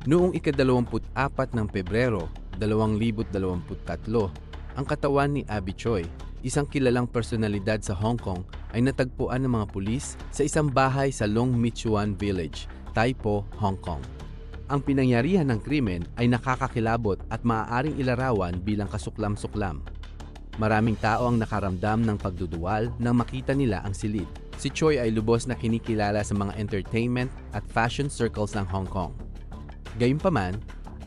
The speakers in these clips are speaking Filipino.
Noong ika-24 ng Pebrero, 2023, ang katawan ni Abby Choi, isang kilalang personalidad sa Hong Kong, ay natagpuan ng mga pulis sa isang bahay sa Long My Tsuwan Village, Tai Po, Hong Kong. Ang pinangyarihan ng krimen ay nakakakilabot at maaaring ilarawan bilang kasuklam-suklam. Maraming tao ang nakaramdam ng pagduduwal nang makita nila ang silid. Si Choi ay lubos na kinikilala sa mga entertainment at fashion circles ng Hong Kong. Gayunpaman,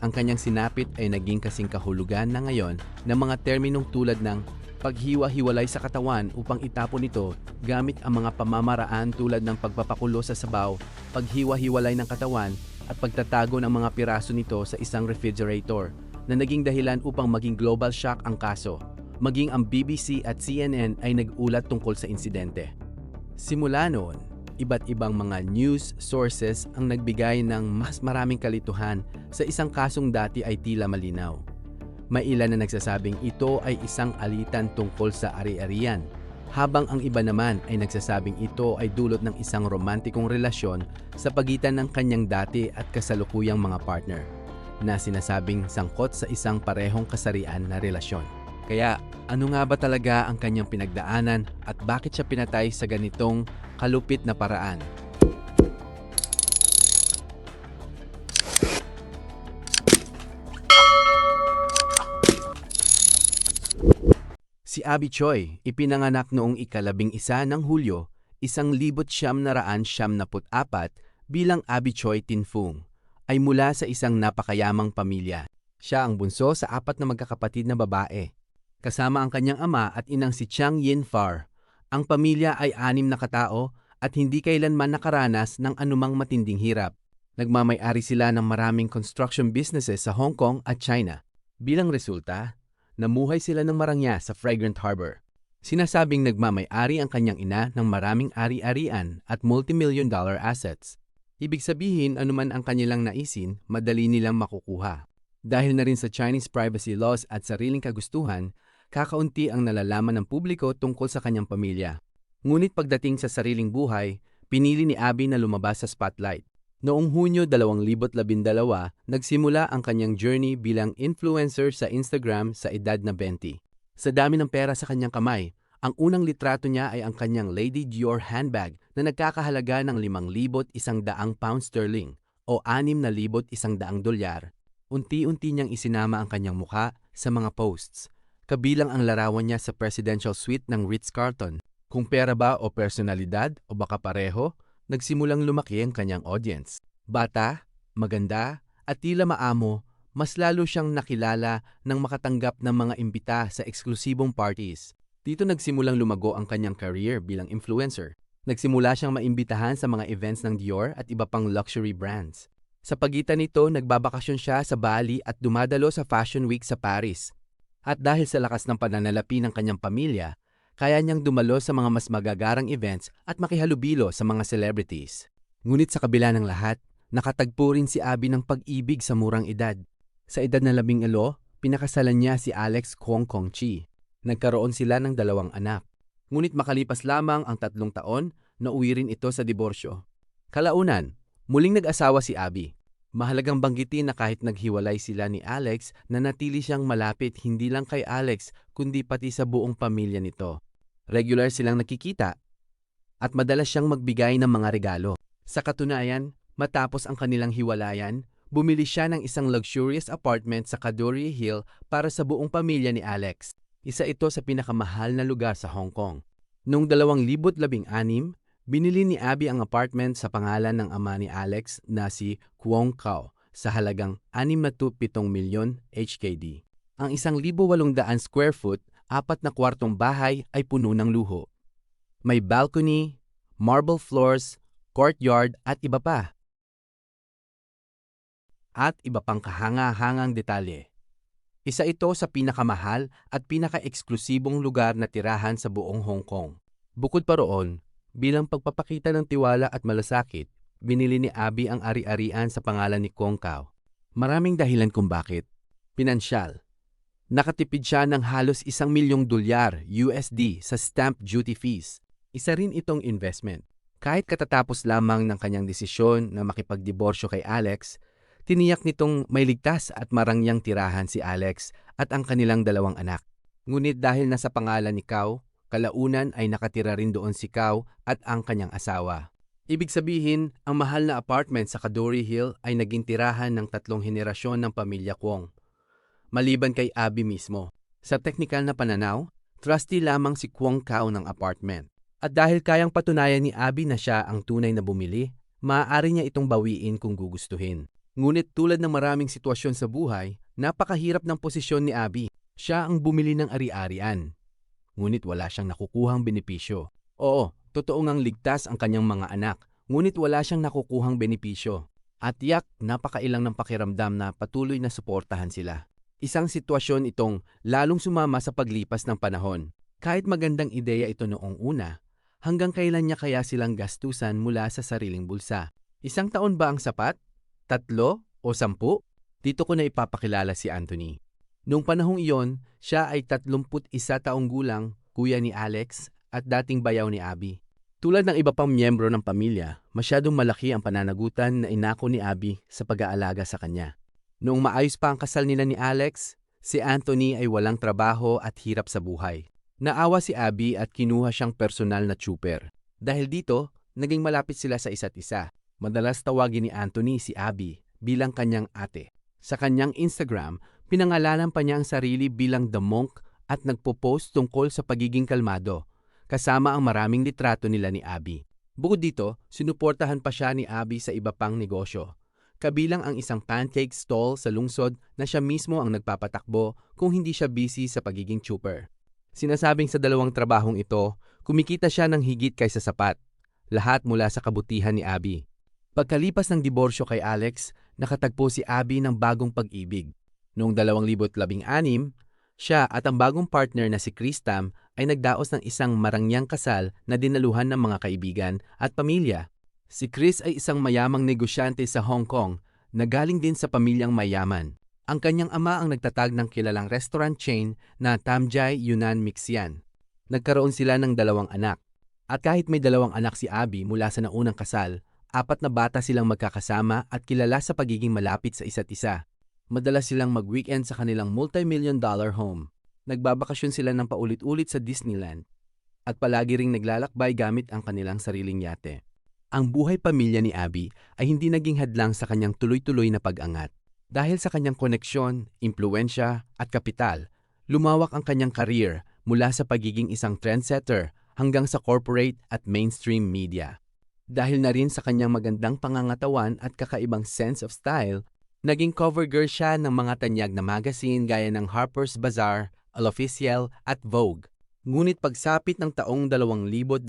ang kanyang sinapit ay naging kasing kahulugan na ngayon ng mga terminong tulad ng paghiwa-hiwalay sa katawan upang itapon ito gamit ang mga pamamaraan tulad ng pagpapakulo sa sabaw, paghiwa-hiwalay ng katawan at pagtatago ng mga piraso nito sa isang refrigerator na naging dahilan upang maging global shock ang kaso. Maging ang BBC at CNN ay nag-ulat tungkol sa insidente. Simula noon, iba't ibang mga news sources ang nagbigay ng mas maraming kalituhan sa isang kasong dati ay tila malinaw. May ilan na nagsasabing ito ay isang alitan tungkol sa ari-arian, habang ang iba naman ay nagsasabing ito ay dulot ng isang romantikong relasyon sa pagitan ng kanyang dati at kasalukuyang mga partner, na sinasabing sangkot sa isang parehong kasarian na relasyon. Kaya, ano nga ba talaga ang kanyang pinagdaanan at bakit siya pinatay sa ganitong kalupit na paraan? Si Abby Choi, ipinanganak noong ika-11 ng Hulyo, 1974 bilang Abby Choi Tin Fung, ay mula sa isang napakayamang pamilya. Siya ang bunso sa 4 na magkakapatid na babae. Kasama ang kanyang ama at inang si Chang Yin Far. Ang pamilya ay 6 na katao at hindi kailanman nakaranas ng anumang matinding hirap. Nagmamay-ari sila ng maraming construction businesses sa Hong Kong at China. Bilang resulta, namuhay sila ng marangya sa Fragrant Harbor. Sinasabing nagmamay-ari ang kanyang ina ng maraming ari-arian at multi-million-dollar assets. Ibig sabihin, anuman ang kanilang naisin, madali nilang makukuha. Dahil na rin sa Chinese privacy laws at sariling kagustuhan, kakaunti ang nalalaman ng publiko tungkol sa kanyang pamilya. Ngunit pagdating sa sariling buhay, pinili ni Abby na lumabas sa spotlight. Noong Hunyo 2012, nagsimula ang kanyang journey bilang influencer sa Instagram sa edad na 20. Sa dami ng pera sa kanyang kamay, ang unang litrato niya ay ang kanyang Lady Dior handbag na nagkakahalaga ng 5,100 pound sterling o 6,100 dolyar. Unti-unti niyang isinama ang kanyang mukha sa mga posts. Kabilang ang larawan niya sa presidential suite ng Ritz-Carlton. Kung pera ba o personalidad o baka pareho, nagsimulang lumaki ang kanyang audience. Bata, maganda, at tila maamo, mas lalo siyang nakilala nang makatanggap ng mga imbita sa eksklusibong parties. Dito nagsimulang lumago ang kanyang career bilang influencer. Nagsimula siyang maimbitahan sa mga events ng Dior at iba pang luxury brands. Sa pagitan nito, nagbabakasyon siya sa Bali at dumadalo sa Fashion Week sa Paris. At dahil sa lakas ng pananalapi ng kanyang pamilya, kaya niyang dumalo sa mga mas magagarang events at makihalubilo sa mga celebrities. Ngunit sa kabila ng lahat, nakatagpo rin si Abby ng pag-ibig sa murang edad. Sa edad na 10, pinakasalan niya si Alex Kwong Kong Chi. Nagkaroon sila ng 2 anak. Ngunit makalipas lamang ang 3 taon, nauwi rin ito sa diborsyo. Kalaunan, muling nag-asawa si Abby. Mahalagang banggitin na kahit naghiwalay sila ni Alex, nanatili siyang malapit hindi lang kay Alex kundi pati sa buong pamilya nito. Regular silang nakikita at madalas siyang magbigay ng mga regalo. Sa katunayan, matapos ang kanilang hiwalayan, bumili siya ng isang luxurious apartment sa Cadoria Hill para sa buong pamilya ni Alex. Isa ito sa pinakamahal na lugar sa Hong Kong. Noong 2016, binili ni Abby ang apartment sa pangalan ng ama ni Alex na si Kwong Kao sa halagang 6.7 milyon HKD. Ang 1,800 square foot, 4 na kwartong bahay ay puno ng luho. May balcony, marble floors, courtyard at iba pa. At iba pang kahanga-hangang detalye. Isa ito sa pinakamahal at pinaka-eksklusibong lugar na tirahan sa buong Hong Kong. Bukod pa roon, bilang pagpapakita ng tiwala at malasakit, binili ni Abby ang ari-arian sa pangalan ni Kwong Kao. Maraming dahilan kung bakit. Pinansyal. Nakatipid siya ng halos $1,000,000 USD sa stamp duty fees. Isa rin itong investment. Kahit katatapos lamang ng kanyang desisyon na makipagdiborsyo kay Alex, Tiniyak nitong may ligtas at marangyang tirahan si Alex at ang kanilang dalawang anak. Ngunit dahil nasa pangalan ni Kao, kalaunan ay nakatira rin doon si Kao at ang kanyang asawa. Ibig sabihin, ang mahal na apartment sa Cadore Hill ay naging tirahan ng 3 henerasyon ng pamilya Kwong. Maliban kay Abby mismo. Sa teknikal na pananaw, trustee lamang si Kwong Kao ng apartment. At dahil kayang patunayan ni Abby na siya ang tunay na bumili, maaari niya itong bawiin kung gugustuhin. Ngunit tulad ng maraming sitwasyon sa buhay, napakahirap ng posisyon ni Abby. Siya ang bumili ng ari-arian. Ngunit wala siyang nakukuhang benepisyo. Oo, totoo ngang ligtas ang kanyang mga anak, ngunit wala siyang nakukuhang benepisyo. At tiyak, napakailang ng pakiramdam na patuloy na suportahan sila. Isang sitwasyon itong lalong sumama sa paglipas ng panahon. Kahit magandang ideya ito noong una, hanggang kailan niya kaya silang gastusan mula sa sariling bulsa? 1 taon ba ang sapat? 3 o 10? Dito ko na ipapakilala si Anthony. Noong panahong iyon, siya ay 31 taong gulang, kuya ni Alex at dating bayaw ni Abby. Tulad ng iba pang miyembro ng pamilya, masyadong malaki ang pananagutan na inako ni Abby sa pag-aalaga sa kanya. Noong maayos pa ang kasal nila ni Alex, si Anthony ay walang trabaho at hirap sa buhay. Naawa si Abby at kinuha siyang personal na tutor. Dahil dito, naging malapit sila sa isa't isa. Madalas tawagin ni Anthony si Abby bilang kanyang ate. Sa kanyang Instagram, pinangalanan pa niya ang sarili bilang The Monk at nagpo-post tungkol sa pagiging kalmado, kasama ang maraming litrato nila ni Abby. Bukod dito, sinuportahan pa siya ni Abby sa iba pang negosyo, kabilang ang isang pancake stall sa lungsod na siya mismo ang nagpapatakbo kung hindi siya busy sa pagiging tutor. Sinasabing sa dalawang trabahong ito, kumikita siya ng higit kaysa sapat, lahat mula sa kabutihan ni Abby. Pagkalipas ng diborsyo kay Alex, nakatagpo si Abby ng bagong pag-ibig. Noong 2016, siya at ang bagong partner na si Chris Tam ay nagdaos ng isang marangyang kasal na dinaluhan ng mga kaibigan at pamilya. Si Chris ay isang mayamang negosyante sa Hong Kong na galing din sa pamilyang mayaman. Ang kanyang ama ang nagtatag ng kilalang restaurant chain na Tamjai Yunnan Mixian. Nagkaroon sila ng 2 anak. At kahit may 2 anak si Abby mula sa naunang kasal, 4 na bata silang magkakasama at kilala sa pagiging malapit sa isa't isa. Madalas silang mag-weekend sa kanilang multi-million-dollar home. Nagbabakasyon sila ng paulit-ulit sa Disneyland at palagi ring naglalakbay gamit ang kanilang sariling yate. Ang buhay pamilya ni Abby ay hindi naging hadlang sa kanyang tuloy-tuloy na pag-angat. Dahil sa kanyang koneksyon, impluwensya at kapital, lumawak ang kanyang career mula sa pagiging isang trendsetter hanggang sa corporate at mainstream media. Dahil na rin sa kanyang magandang pangangatawan at kakaibang sense of style, naging cover girl siya ng mga tanyag na magazine gaya ng Harper's Bazaar, L'Officiel at Vogue. Ngunit pagsapit ng taong 2023,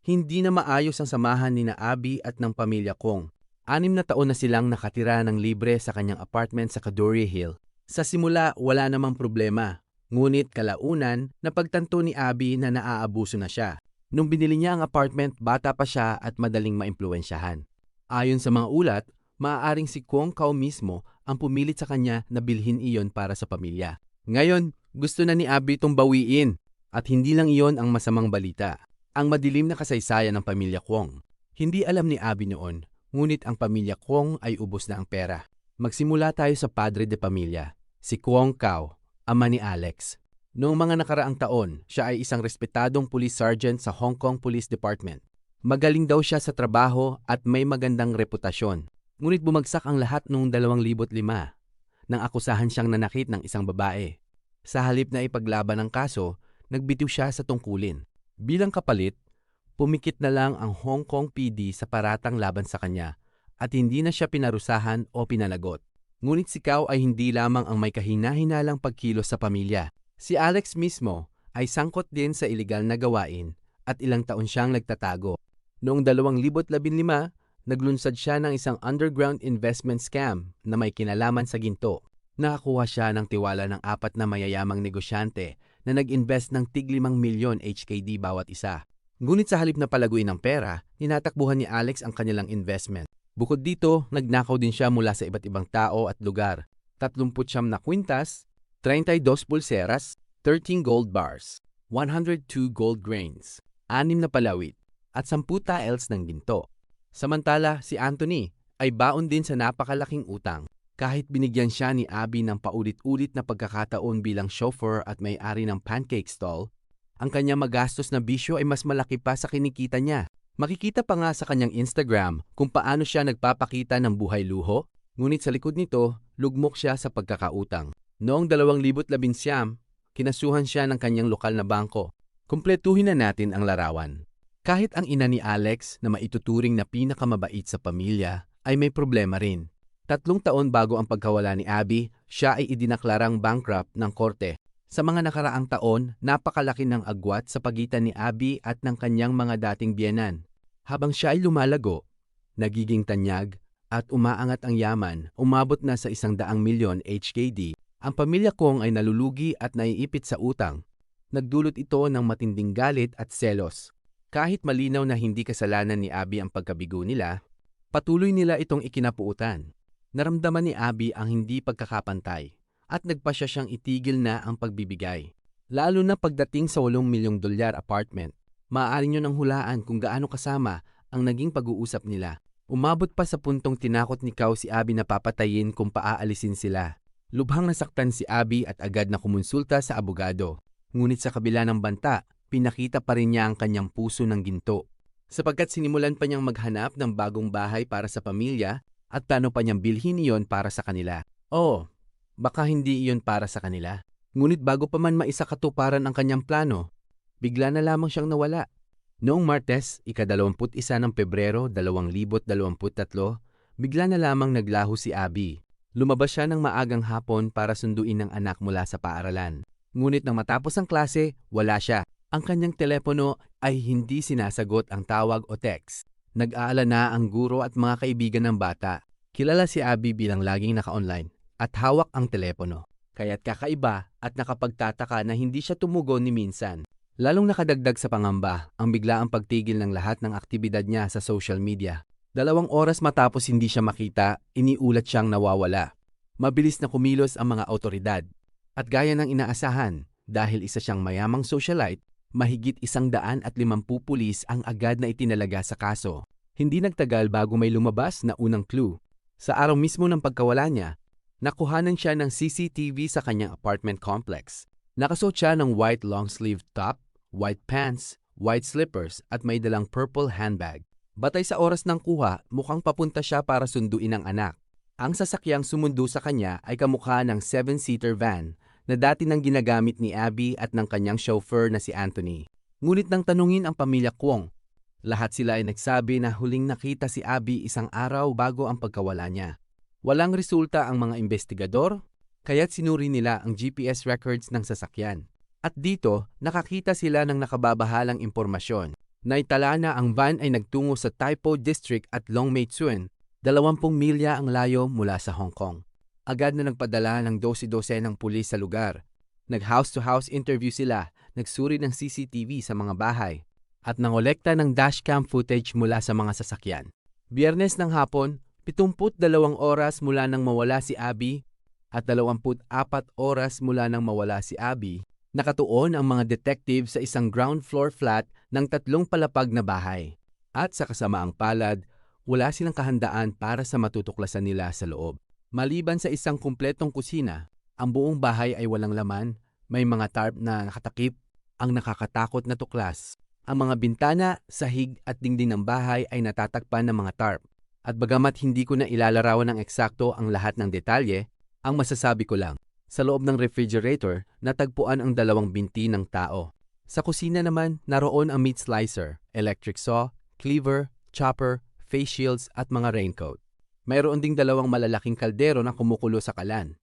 hindi na maayos ang samahan ni na Abby at ng pamilya Kwong. 6 na taon na silang nakatira ng libre sa kanyang apartment sa Cadore Hill. Sa simula, wala namang problema. Ngunit kalaunan, napagtanto ni Abby na naaabuso na siya. Nung binili niya ang apartment, bata pa siya at madaling maimpluwensyahan. Ayon sa mga ulat, maaaring si Kwong Kao mismo ang pumilit sa kanya na bilhin iyon para sa pamilya. Ngayon, gusto na ni Abby itong bawiin. At hindi lang iyon ang masamang balita. Ang madilim na kasaysayan ng pamilya Kwong. Hindi alam ni Abby noon, ngunit ang pamilya Kwong ay ubos na ang pera. Magsimula tayo sa padre de pamilya, si Kwong Kao, ama ni Alex. Noong mga nakaraang taon, siya ay isang respetadong police sergeant sa Hong Kong Police Department. Magaling daw siya sa trabaho at may magandang reputasyon. Ngunit bumagsak ang lahat noong 2005 nang akusahan siyang nanakit ng isang babae. Sa halip na ipaglaban ang kaso, nagbitiw siya sa tungkulin. Bilang kapalit, pumikit na lang ang Hong Kong PD sa paratang laban sa kanya at hindi na siya pinarusahan o pinalagot. Ngunit si Kao ay hindi lamang ang may kahina-hinalang pagkilos sa pamilya. Si Alex mismo ay sangkot din sa ilegal na gawain at ilang taon siyang nagtatago. Noong 2015, naglunsad siya ng isang underground investment scam na may kinalaman sa ginto. Nakakuha siya ng tiwala ng 4 na mayayamang negosyante na nag-invest ng tig-5 milyon HKD bawat isa. Ngunit sa halip na palaguin ng pera, tinatakbuhan ni Alex ang kanilang investment. Bukod dito, nagnakaw din siya mula sa iba't ibang tao at lugar. 39 na kwintas, 32 pulseras, 13 gold bars, 102 gold grains, 6 na palawit, at 10 tiles ng ginto. Samantala, si Anthony ay baon din sa napakalaking utang. Kahit binigyan siya ni Abby ng paulit-ulit na pagkakataon bilang chauffeur at may-ari ng pancake stall, ang kanyang magastos na bisyo ay mas malaki pa sa kinikita niya. Makikita pa nga sa kanyang Instagram kung paano siya nagpapakita ng buhay luho, ngunit sa likod nito, lugmok siya sa pagkakautang. Noong 2019, kinasuhan siya ng kanyang lokal na bangko. Kumpletuhin na natin ang larawan. Kahit ang ina ni Alex na maituturing na pinakamabait sa pamilya ay may problema rin. 3 taon bago ang pagkawala ni Abby, siya ay idinaklarang bankrupt ng korte. Sa mga nakaraang taon, napakalaki ng agwat sa pagitan ni Abby at ng kanyang mga dating biyenan. Habang siya ay lumalago, nagiging tanyag at umaangat ang yaman, umabot na sa 100 milyon HKD, ang pamilya Kwong ay nalulugi at naiipit sa utang. Nagdulot ito ng matinding galit at selos. Kahit malinaw na hindi kasalanan ni Abby ang pagkabigo nila, patuloy nila itong ikinapuutan. Naramdaman ni Abby ang hindi pagkakapantay at nagpasya siyang itigil na ang pagbibigay. Lalo na pagdating sa 8 milyong dolyar apartment, maaari nyo nang hulaan kung gaano kasama ang naging pag-uusap nila. Umabot pa sa puntong tinakot ni Kao si Abby na papatayin kung paaalisin sila. Lubhang nasaktan si Abby at agad na kumonsulta sa abogado. Ngunit sa kabila ng banta, pinakita pa rin niya ang kanyang puso ng ginto. Sapagkat sinimulan pa niyang maghanap ng bagong bahay para sa pamilya at plano pa niyang bilhin iyon para sa kanila. Oo, baka hindi iyon para sa kanila. Ngunit bago pa man maisakatuparan ang kanyang plano, bigla na lamang siyang nawala. Noong Martes, ika-21 ng Pebrero 2023, bigla na lamang naglaho si Abby. Lumabas siya ng maagang hapon para sunduin ang anak mula sa paaralan. Ngunit nang matapos ang klase, wala siya. Ang kanyang telepono ay hindi sinasagot ang tawag o text. Nag-aalala ang guro at mga kaibigan ng bata. Kilala si Abby bilang laging naka-online at hawak ang telepono. Kaya't kakaiba at nakapagtataka na hindi siya tumugon ni minsan. Lalong nakadagdag sa pangamba ang biglaang pagtigil ng lahat ng aktibidad niya sa social media. 2 oras matapos hindi siya makita, iniulat siyang nawawala. Mabilis na kumilos ang mga awtoridad. At gaya ng inaasahan, dahil isa siyang mayamang socialite, mahigit 150 pulis ang agad na itinalaga sa kaso. Hindi nagtagal bago may lumabas na unang clue. Sa araw mismo ng pagkawala niya, nakuhanan siya ng CCTV sa kanyang apartment complex. Nakasuot siya ng white long-sleeved top, white pants, white slippers at may dalang purple handbag. Batay sa oras ng kuha, mukhang papunta siya para sunduin ang anak. Ang sasakyang sumundo sa kanya ay kamukha ng 7-seater van na dati nang ginagamit ni Abby at ng kanyang chauffeur na si Anthony. Ngunit nang tanungin ang pamilya Kwong, lahat sila ay nagsabi na huling nakita si Abby isang araw bago ang pagkawala niya. Walang resulta ang mga investigador, kaya't sinuri nila ang GPS records ng sasakyan. At dito, nakakita sila ng nakababahalang impormasyon. Naitala na ang van ay nagtungo sa Tai Po District at Long May Tsuen, 20 milya ang layo mula sa Hong Kong. Agad na nagpadala ng 12 ng pulis sa lugar. Nag-house-to-house interview sila, nagsuri ng CCTV sa mga bahay, at nangolekta ng dashcam footage mula sa mga sasakyan. Biyernes ng hapon, 72 oras mula nang mawala si Abby at 24 oras mula nang mawala si Abby, nakatuon ang mga detective sa isang ground floor flat ng 3 palapag na bahay. At sa kasamaang palad, wala silang kahandaan para sa matutuklasan nila sa loob. Maliban sa isang kumpletong kusina, ang buong bahay ay walang laman, may mga tarp na nakatakip, ang nakakatakot na tuklas. Ang mga bintana, sahig at dingding ng bahay ay natatakpan ng mga tarp. At bagamat hindi ko na ilalarawan ng eksakto ang lahat ng detalye, ang masasabi ko lang, sa loob ng refrigerator, natagpuan ang 2 binti ng tao. Sa kusina naman, naroon ang meat slicer, electric saw, cleaver, chopper, face shields at mga raincoat. Mayroon ding 2 malalaking kaldero na kumukulo sa kalan.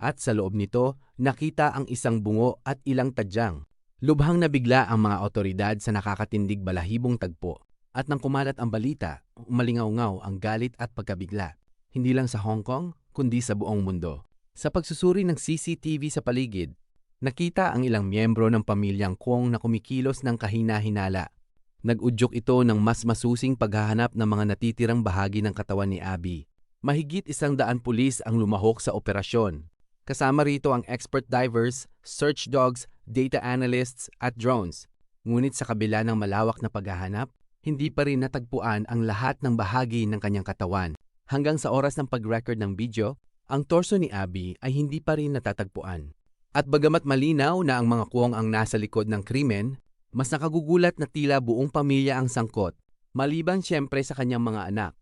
At sa loob nito, nakita ang isang bungo at ilang tadyang. Lubhang nabigla ang mga otoridad sa nakakatindig balahibong tagpo. At nang kumalat ang balita, umalingaw-ngaw ang galit at pagkabigla. Hindi lang sa Hong Kong, kundi sa buong mundo. Sa pagsusuri ng CCTV sa paligid, nakita ang ilang miyembro ng pamilyang Kwong na kumikilos ng kahina-hinala. Nag-udyok ito ng mas masusing paghahanap ng mga natitirang bahagi ng katawan ni Abby. Mahigit 100 pulis ang lumahok sa operasyon. Kasama rito ang expert divers, search dogs, data analysts at drones. Ngunit sa kabila ng malawak na paghahanap, hindi pa rin natagpuan ang lahat ng bahagi ng kanyang katawan. Hanggang sa oras ng pag-record ng video, ang torso ni Abby ay hindi pa rin natatagpuan. At bagamat malinaw na ang mga kuwang ang nasa likod ng krimen, mas nakagugulat na tila buong pamilya ang sangkot, maliban siyempre sa kanyang mga anak.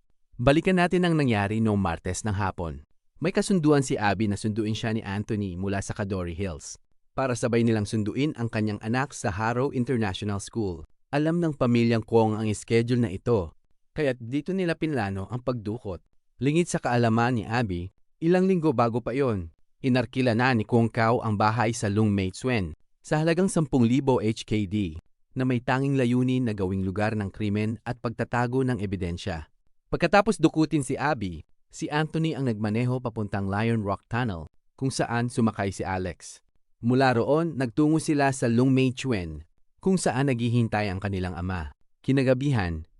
Balikan natin ang nangyari noong Martes ng hapon. May kasunduan si Abby na sunduin siya ni Anthony mula sa Cadore Hills para sabay nilang sunduin ang kanyang anak sa Harrow International School. Alam ng pamilyang Kwong ang schedule na ito, kaya't dito nila pinlano ang pagdukot. Lingid sa kaalaman ni Abby, ilang linggo bago pa iyon, inarkila na ni Kwong Kao ang bahay sa Lung Mei Tsuen sa halagang 10,000 HKD na may tanging layunin na gawing lugar ng krimen at pagtatago ng ebidensya. Pagkatapos dukutin si Abby, si Anthony ang nagmaneho papuntang Lion Rock Tunnel kung saan sumakay si Alex. Mula roon, nagtungo sila sa Lung Mei Tsuen kung saan naghihintay ang kanilang ama. Kinagabihan,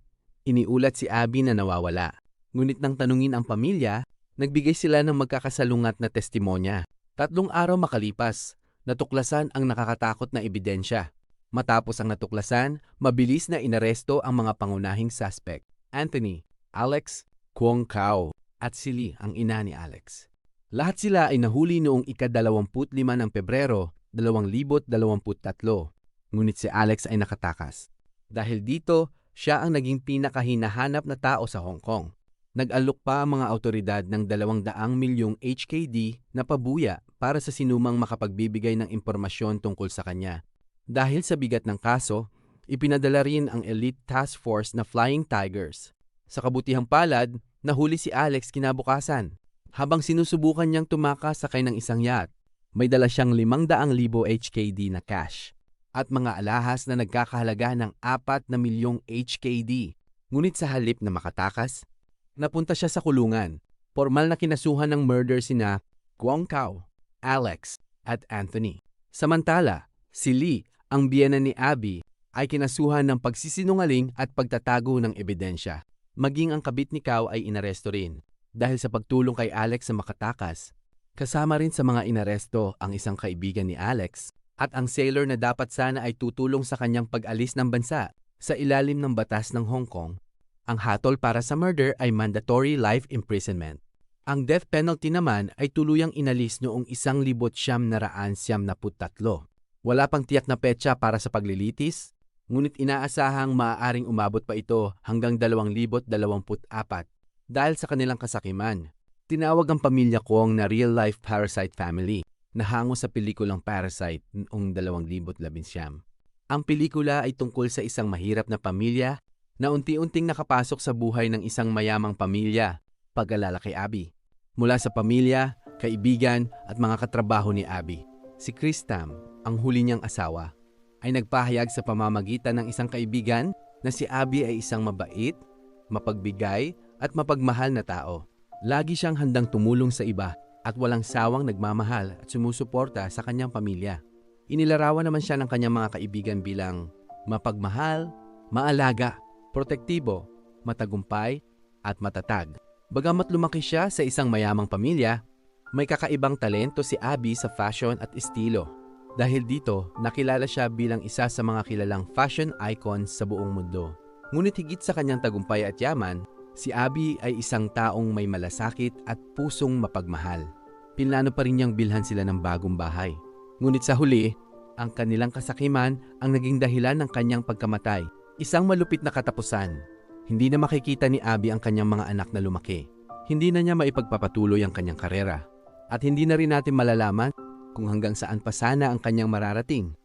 iniulat si Abby na nawawala. Ngunit nang tanungin ang pamilya, nagbigay sila ng magkakasalungat na testimonya. 3 araw makalipas, natuklasan ang nakakatakot na ebidensya. Matapos ang natuklasan, mabilis na inaresto ang mga pangunahing suspect. Anthony, Alex, Kwong Kao, at si Lee ang ina ni Alex. Lahat sila ay nahuli noong ika-25 ng Pebrero, 2023. Ngunit si Alex ay nakatakas. Dahil dito, siya ang naging pinakahinahanap na tao sa Hong Kong. Nag-alok pa ang mga autoridad ng 200 milyong HKD na pabuya para sa sinumang makapagbibigay ng impormasyon tungkol sa kanya. Dahil sa bigat ng kaso, ipinadala rin ang elite task force na Flying Tigers. Sa kabutihang palad, nahuli si Alex kinabukasan. Habang sinusubukan niyang tumakas sakay ng isang yacht, may dala siyang 500,000 HKD na cash at mga alahas na nagkakahalaga ng 4 na milyong HKD. Ngunit sa halip na makatakas, napunta siya sa kulungan. Formal na kinasuhan ng murder sina Kwong Kao, Alex, at Anthony. Samantala, si Lee, ang biyena ni Abby, ay kinasuhan ng pagsisinungaling at pagtatago ng ebidensya. Maging ang kabit ni Kao ay inaresto rin. Dahil sa pagtulong kay Alex sa makatakas, kasama rin sa mga inaresto ang isang kaibigan ni Alex at ang sailor na dapat sana ay tutulong sa kanyang pag-alis ng bansa sa ilalim ng batas ng Hong Kong. Ang hatol para sa murder ay mandatory life imprisonment. Ang death penalty naman ay tuluyang inalis noong 1993. Wala pang tiyak na petsa para sa paglilitis, ngunit inaasahang maaaring umabot pa ito hanggang 2024 dahil sa kanilang kasakiman. Tinawag ang pamilya Kwong na real-life parasite family na hango sa pelikulang Parasite noong 2019. Ang pelikula ay tungkol sa isang mahirap na pamilya na unti-unting nakapasok sa buhay ng isang mayamang pamilya, pag-alala kay Abby. Mula sa pamilya, kaibigan at mga katrabaho ni Abby, si Chris Tam, ang huli niyang asawa, ay nagpahayag sa pamamagitan ng isang kaibigan na si Abby ay isang mabait, mapagbigay at mapagmahal na tao. Lagi siyang handang tumulong sa iba at walang sawang nagmamahal at sumusuporta sa kanyang pamilya. Inilarawan naman siya ng kanyang mga kaibigan bilang mapagmahal, maalaga, protektibo, matagumpay, at matatag. Bagamat lumaki siya sa isang mayamang pamilya, may kakaibang talento si Abby sa fashion at estilo. Dahil dito, nakilala siya bilang isa sa mga kilalang fashion icons sa buong mundo. Ngunit higit sa kanyang tagumpay at yaman, si Abby ay isang taong may malasakit at pusong mapagmahal. Pinlano pa rin niyang bilhan sila ng bagong bahay. Ngunit sa huli, ang kanilang kasakiman ang naging dahilan ng kanyang pagkamatay. Isang malupit na katapusan. Hindi na makikita ni Abby ang kanyang mga anak na lumaki. Hindi na niya maipagpapatuloy ang kanyang karera. At hindi na rin natin malalaman kung hanggang saan pa sana ang kanyang mararating.